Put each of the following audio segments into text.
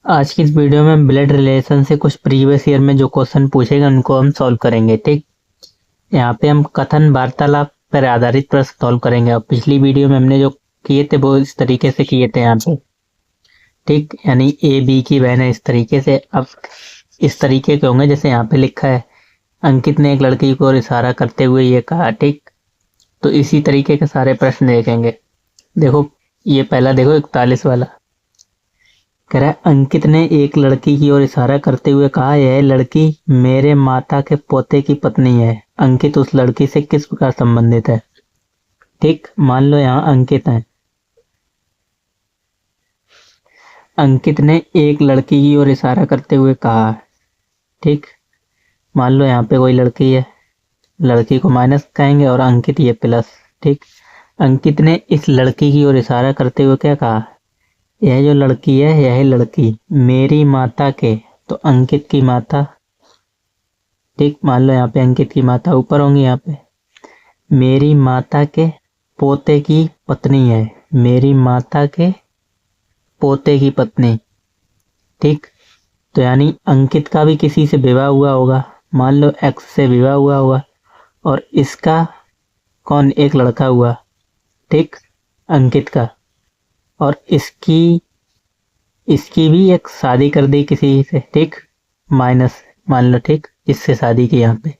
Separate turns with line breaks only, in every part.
आज की इस वीडियो में ब्लड रिलेशन से कुछ प्रीवियस ईयर में जो क्वेश्चन पूछेगा उनको हम सॉल्व करेंगे। ठीक, यहाँ पे हम कथन वार्तालाप पर आधारित प्रश्न सॉल्व करेंगे। और पिछली वीडियो में हमने जो किए थे वो इस तरीके से किए थे यहाँ पे। ठीक, यानी ए बी की बहन है, इस तरीके से। अब इस तरीके के होंगे जैसे यहाँ पे लिखा है, अंकित ने एक लड़की को इशारा करते हुए ये कहा। ठीक, तो इसी तरीके के सारे प्रश्न देखेंगे। देखो ये पहला देखो 41 वाला कह रहा है, अंकित ने एक लड़की की ओर इशारा करते हुए कहा, यह लड़की मेरे माता के पोते की पत्नी है। अंकित उस लड़की से किस प्रकार संबंधित है। ठीक, मान लो यहाँ अंकित है, अंकित ने एक लड़की की ओर इशारा करते हुए कहा। ठीक, मान लो यहाँ पे कोई लड़की है, लड़की को माइनस कहेंगे और अंकित ये प्लस। ठीक, अंकित ने इस लड़की की ओर इशारा करते हुए क्या कहा, यह जो लड़की है यह लड़की मेरी माता के, तो अंकित की माता। ठीक, मान लो यहाँ पे अंकित की माता ऊपर होंगी, यहाँ पे मेरी माता के पोते की पत्नी है, मेरी माता के पोते की पत्नी। ठीक, तो यानी अंकित का भी किसी से विवाह हुआ होगा, मान लो एक्स से विवाह हुआ होगा, और इसका कौन, एक लड़का हुआ। ठीक, अंकित का, और इसकी भी एक शादी कर दी किसी से। ठीक, माइनस मान लो, ठीक, इससे शादी की यहाँ पे।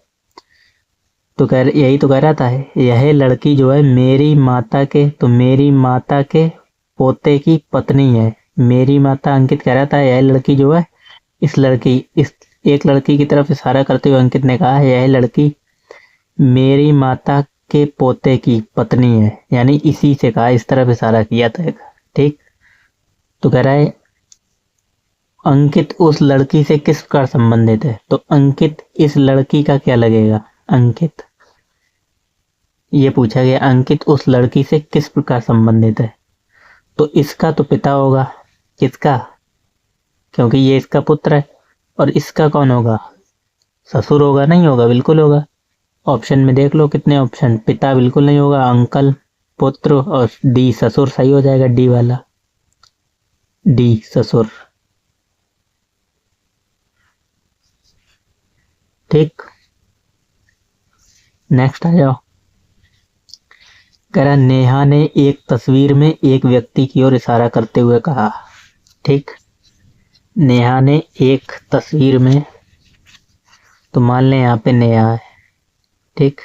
तो यही तो कह रहा था, यह लड़की जो है मेरी माता के, तो मेरी माता के पोते की पत्नी है। मेरी माता, अंकित कह रहा था यह लड़की जो है, इस एक लड़की की तरफ इशारा करते हुए अंकित ने कहा, यह लड़की मेरी माता के पोते की पत्नी है, यानी इसी से कहा, इस तरफ इशारा किया था। ठीक, तो कह रहा है अंकित उस लड़की से किस प्रकार संबंधित है। तो अंकित इस लड़की का क्या लगेगा, अंकित, ये पूछा गया अंकित उस लड़की से किस प्रकार संबंधित है। तो इसका तो पिता होगा, किसका, क्योंकि ये इसका पुत्र है। और इसका कौन होगा, ससुर होगा, नहीं होगा, बिल्कुल होगा। ऑप्शन में देख लो कितने ऑप्शन, पिता बिल्कुल नहीं होगा, अंकल, पुत्र, और डी ससुर सही हो जाएगा, डी वाला, डी ससुर। ठीक, नेक्स्ट आ जाओ। कह रहा, नेहा ने एक तस्वीर में एक व्यक्ति की ओर इशारा करते हुए कहा। ठीक, नेहा ने एक तस्वीर में, तो मान लें यहाँ पे नेहा है। ठीक,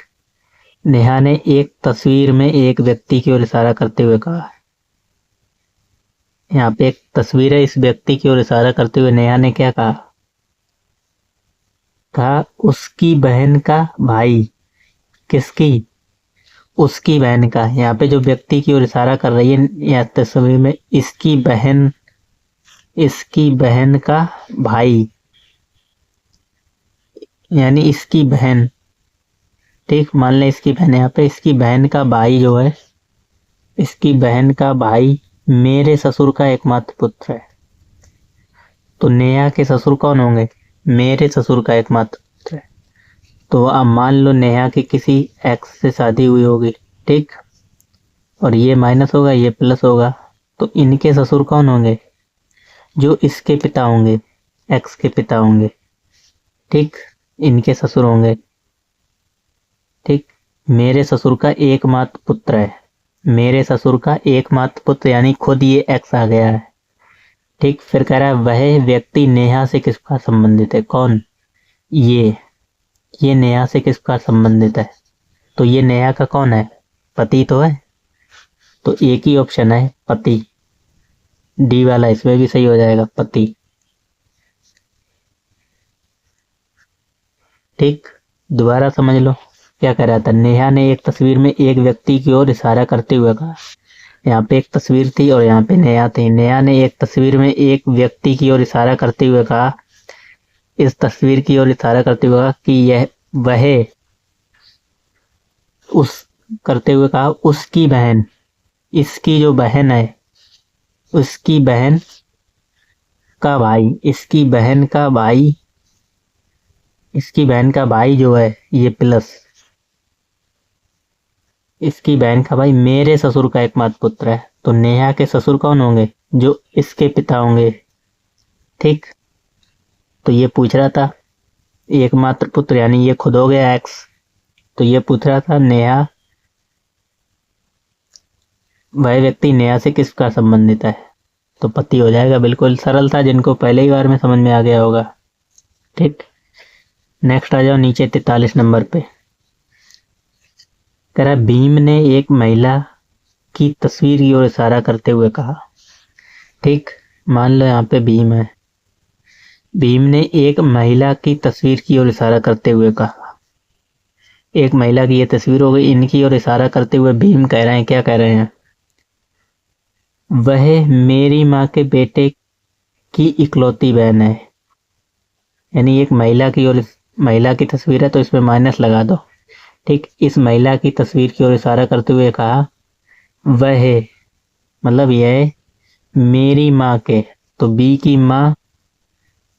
नेहा ने एक तस्वीर में एक व्यक्ति की ओर इशारा करते हुए कहा। यहाँ पे एक तस्वीर है, इस व्यक्ति की ओर इशारा करते हुए नेहा ने क्या कहा, उसकी बहन का भाई। किसकी, उसकी बहन का। यहाँ पे जो व्यक्ति की ओर इशारा कर रही है यह तस्वीर में, इसकी बहन का भाई, यानी इसकी बहन। ठीक, मान ले इसकी बहन, यहाँ पे इसकी बहन का भाई जो है, इसकी बहन का भाई मेरे ससुर का एकमात्र पुत्र है। तो नेहा के ससुर कौन होंगे, मेरे ससुर का एकमात्र पुत्र है। तो अब मान लो नेहा की किसी एक्स से शादी हुई होगी। ठीक, और ये माइनस होगा, ये प्लस होगा, तो इनके ससुर कौन होंगे, जो इसके पिता होंगे, एक्स के पिता होंगे। ठीक, इनके ससुर होंगे। ठीक, मेरे ससुर का एकमात्र पुत्र है, मेरे ससुर का एकमात्र पुत्र, यानी खुद ये एक्स आ गया है। ठीक, फिर कह रहा है वह व्यक्ति नेहा से किस प्रकार संबंधित है, कौन, ये नेहा से किस प्रकार संबंधित है। तो ये नेहा का कौन है, पति तो है। तो एक ही ऑप्शन है, पति, डी वाला इसमें भी सही हो जाएगा, पति। ठीक, दोबारा समझ लो क्या कह रहा था, नेहा ने एक तस्वीर में एक व्यक्ति की ओर इशारा करते हुए कहा। यहाँ पे एक तस्वीर थी और यहाँ पे नेहा थी। नेहा ने एक तस्वीर में एक व्यक्ति की ओर इशारा करते हुए कहा, इस तस्वीर की ओर इशारा करते हुए कहा कि यह वह, उस करते हुए कहा उसकी बहन, इसकी जो बहन है, उसकी बहन का भाई, इसकी बहन का भाई, इसकी बहन का भाई जो है ये प्लस, इसकी बहन का भाई मेरे ससुर का एकमात्र पुत्र है। तो नेहा के ससुर कौन होंगे, जो इसके पिता होंगे, ठीक। तो ये पूछ रहा था एकमात्र पुत्र, यानी ये खुद हो गया एक्स। तो ये पूछ रहा था नेहा, वह व्यक्ति नेहा से किसका संबंधित है। तो पति हो जाएगा, बिल्कुल सरल था, जिनको पहले ही बार में समझ में आ गया होगा। ठीक। नेक्स्ट आ जाओ नीचे 43 नंबर पे। कह रहा भीम ने एक महिला की तस्वीर की ओर इशारा करते हुए कहा। ठीक। मान लो यहाँ पे भीम है, भीम ने एक महिला की तस्वीर की ओर इशारा करते हुए कहा। एक महिला की ये तस्वीर हो गई, इनकी ओर इशारा करते हुए भीम कह रहे हैं, क्या कह रहे हैं, वह मेरी माँ के बेटे की इकलौती बहन है। यानी एक महिला की ओर, महिला की तस्वीर है तो इसमें माइनस लगा दो। ठीक। इस महिला की तस्वीर की ओर इशारा करते हुए कहा वह, मतलब यह मेरी माँ के, तो बी की माँ,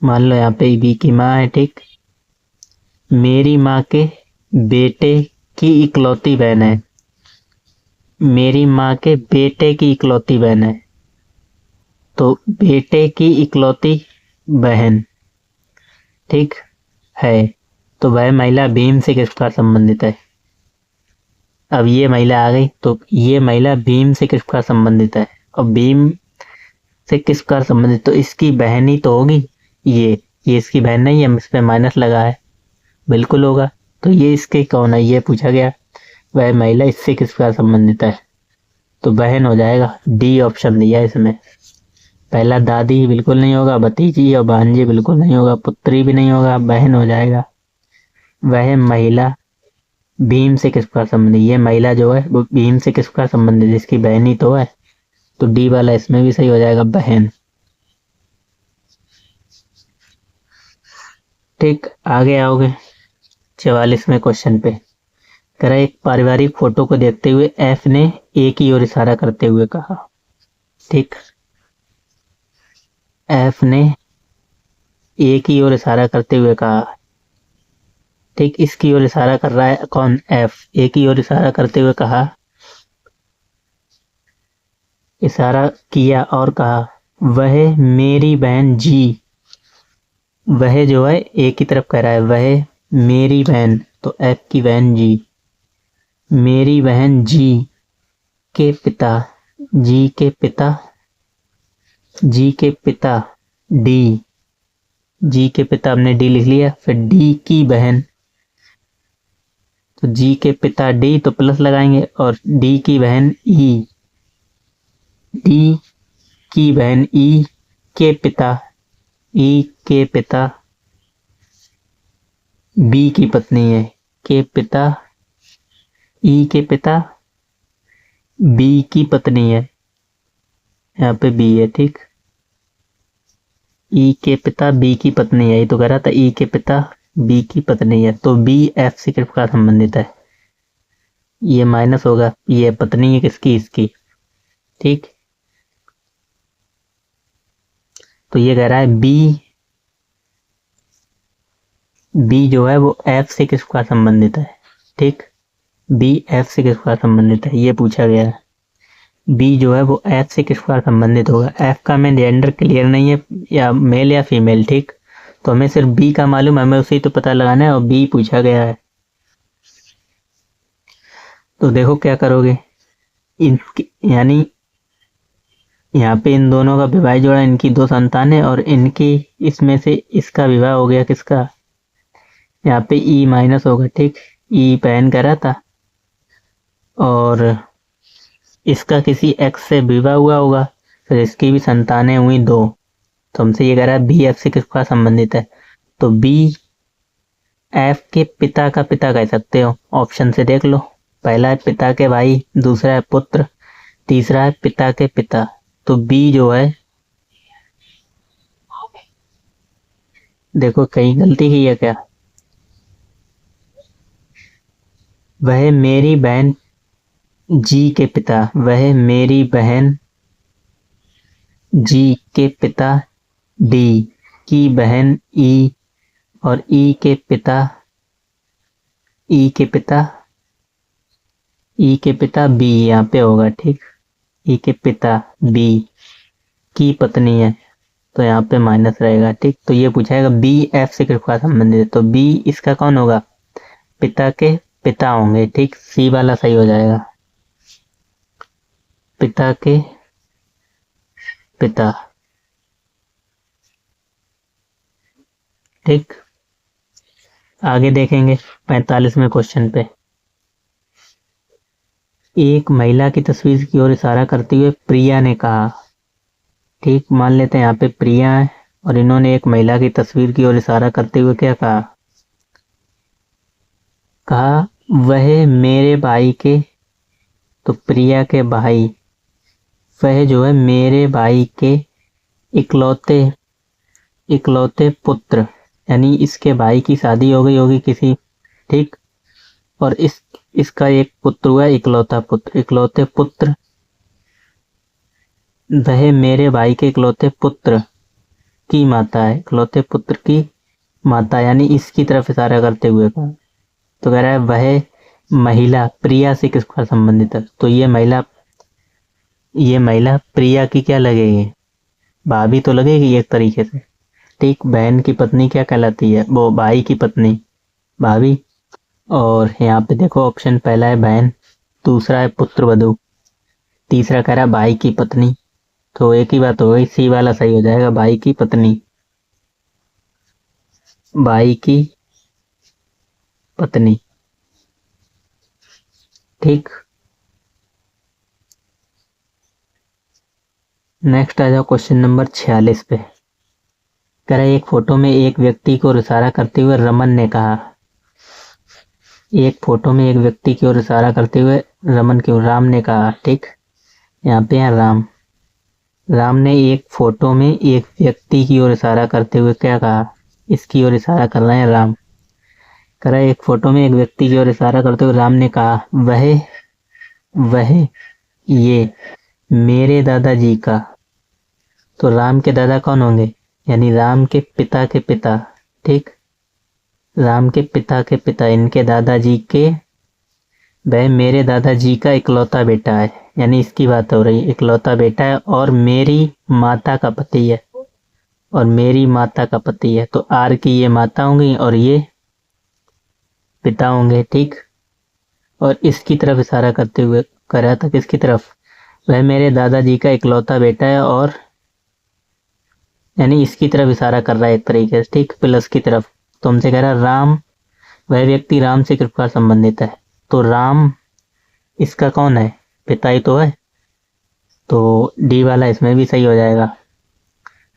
मान लो यहाँ पे बी की माँ है। ठीक। मेरी माँ के बेटे की इकलौती बहन है, मेरी माँ के बेटे की इकलौती बहन है। तो बेटे की इकलौती बहन, ठीक है। तो वह महिला भीम से किसका संबंधित है। अब ये महिला आ गई, तो ये महिला भीम से किसका संबंधित है। और भीम से किसका संबंधित, तो इसकी बहन ही तो होगी। ये इसकी बहन नहीं है, इस पे माइनस लगा है, बिल्कुल होगा। तो ये इसके कौन है, ये पूछा गया। वह महिला इससे किसका संबंधित है, तो बहन हो जाएगा। डी ऑप्शन दिया इसमें। पहला दादी बिल्कुल नहीं होगा, भतीजी और भांजी बिल्कुल नहीं होगा, पुत्री भी नहीं होगा, बहन हो जाएगा। वह महिला भीम से किसका संबंधित, ये महिला जो है वो भीम से किसका संबंधित, इसकी बहन ही तो है। तो डी वाला इसमें भी सही हो जाएगा, बहन। ठीक। आगे आओगे 44वें क्वेश्चन पे। कह रहा एक पारिवारिक फोटो को देखते हुए एफ ने ए की ओर इशारा करते हुए कहा। ठीक। एफ ने ए की ओर इशारा करते हुए कहा। ठीक। इसकी ओर इशारा कर रहा है कौन, एफ। ए की ओर इशारा करते हुए कहा, इशारा किया और कहा वह मेरी बहन जी। वह जो है ए की तरफ कह रहा है, वह मेरी बहन, तो एफ की बहन जी, मेरी बहन जी के पिता, जी के पिता, जी के पिता डी, जी के पिता हमने डी लिख लिया। फिर डी की बहन, तो जी के पिता डी तो प्लस लगाएंगे, और डी की बहन ई, डी की बहन ई के पिता, ई के पिता बी की पत्नी है, के पिता, ई के पिता बी की पत्नी है, यहाँ पे बी है। ठीक। ई के पिता बी की पत्नी है, ये तो कह रहा था ई के पिता बी की पत्नी है। तो बी एफ से किसका संबंधित है, ये माइनस होगा, ये पत्नी है किसकी, इसकी। ठीक। तो ये कह रहा है बी जो है वो एफ से किसका संबंधित है। ठीक। बी एफ से किसका संबंधित है, ये पूछा गया है। बी जो है वो एफ से किसका संबंधित होगा। एफ का हमें जेंडर क्लियर नहीं है, या मेल या फीमेल। ठीक। तो हमें सिर्फ बी का मालूम है, हमें उसी तो पता लगाना है, और बी पूछा गया है। तो देखो क्या करोगे, यानी यहाँ पे इन दोनों का विवाह जोड़ा, इनकी 2 संतान है, और इनकी इसमें से इसका विवाह हो गया किसका, यहाँ पे ई माइनस होगा। ठीक। ई बहन कह रहा था, और इसका किसी एक्स से विवाह हुआ होगा, फिर इसकी भी संतानें हुई 2। तो हमसे ये कह रहा है बी एफ से किसका संबंधित है, तो बी एफ के पिता का पिता कह सकते हो। ऑप्शन से देख लो, पहला है पिता के भाई, दूसरा है पुत्र, तीसरा है पिता के पिता। तो बी जो है, देखो कहीं गलती की है क्या, वह मेरी बहन जी के पिता, वह मेरी बहन जी के पिता डी की बहन ई, और ई के पिता, ई के पिता, ई के पिता बी यहाँ पे होगा। ठीक। ई के पिता बी की पत्नी है, तो यहाँ पे माइनस रहेगा। ठीक, तो ये पूछाएगा बी एफ से किसका संबंधित है, तो बी इसका कौन होगा, पिता के पिता होंगे। ठीक, सी वाला सही हो जाएगा, पिता के पिता। ठीक, आगे देखेंगे 45वें क्वेश्चन पे। एक महिला की तस्वीर की ओर इशारा करते हुए प्रिया ने कहा। ठीक, मान लेते हैं यहाँ पे प्रिया है और इन्होंने एक महिला की तस्वीर की ओर इशारा करते हुए क्या कहा, कहा वह मेरे भाई के, तो प्रिया के भाई, वह जो है मेरे भाई के इकलौते इकलौते पुत्र, यानी इसके भाई की शादी हो गई होगी किसी। ठीक, और इसका एक पुत्र हुआ इकलौता पुत्र, इकलौते पुत्र, वह मेरे भाई के इकलौते पुत्र की माता है, इकलौते पुत्र की माता, यानी इसकी तरफ इशारा करते हुए कहा। तो कह रहा है वह महिला प्रिया से किसका संबंधित है, तो ये महिला प्रिया की क्या लगेगी, भाभी तो लगेगी एक तरीके से। ठीक, बहन की पत्नी क्या कहलाती है, वो भाई की पत्नी भाभी। और यहाँ पे देखो ऑप्शन पहला है बहन, दूसरा है पुत्र वधू, तीसरा कह रहा है भाई की पत्नी। तो एक ही बात हो गई, सी वाला सही हो जाएगा, भाई की पत्नी, भाई की पत्नी। ठीक, नेक्स्ट आ जाओ क्वेश्चन नंबर 46 पे। कह रहा है एक फोटो में एक व्यक्ति को इशारा करते हुए रमन ने कहा, एक फोटो में एक व्यक्ति की ओर इशारा करते हुए राम ने कहा। ठीक, यहाँ पे है राम ने एक फोटो में एक व्यक्ति की ओर इशारा करते हुए क्या कहा, इसकी ओर इशारा कर रहे हैं राम। कह रहा है एक फोटो में एक व्यक्ति की ओर इशारा करते हुए राम ने कहा वह ये मेरे दादाजी का, तो राम के दादा कौन होंगे, यानी राम के पिता के पिता। ठीक, राम के पिता के पिता, इनके दादाजी के, वह मेरे दादाजी का इकलौता बेटा है, यानी इसकी बात हो रही है, इकलौता बेटा है और मेरी माता का पति है, और मेरी माता का पति है। तो आर की ये माता होंगी और ये पिता होंगे। ठीक, और इसकी तरफ इशारा करते हुए कर रहा था, किसकी तरफ, वह मेरे दादाजी का इकलौता बेटा है, और यानी इसकी तरफ इशारा कर रहा है एक तरीके से। ठीक, प्लस की तरफ। तो हमसे कह रहा है राम, वह व्यक्ति राम से किस प्रकार संबंधित है, तो राम इसका कौन है, पिता ही तो है, तो डी वाला इसमें भी सही हो जाएगा।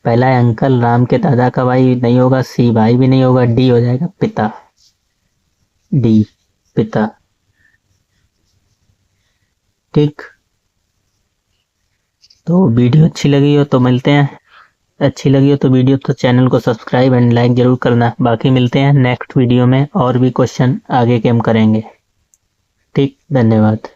पहला है अंकल, राम के दादा का भाई नहीं होगा, सी भाई भी नहीं होगा, डी हो जाएगा पिता, डी पिता। ठीक, तो वीडियो अच्छी लगी हो तो मिलते हैं, अच्छी लगी हो तो वीडियो तो चैनल को सब्सक्राइब एंड लाइक जरूर करना। बाकी मिलते हैं नेक्स्ट वीडियो में, और भी क्वेश्चन आगे के हम करेंगे। ठीक, धन्यवाद।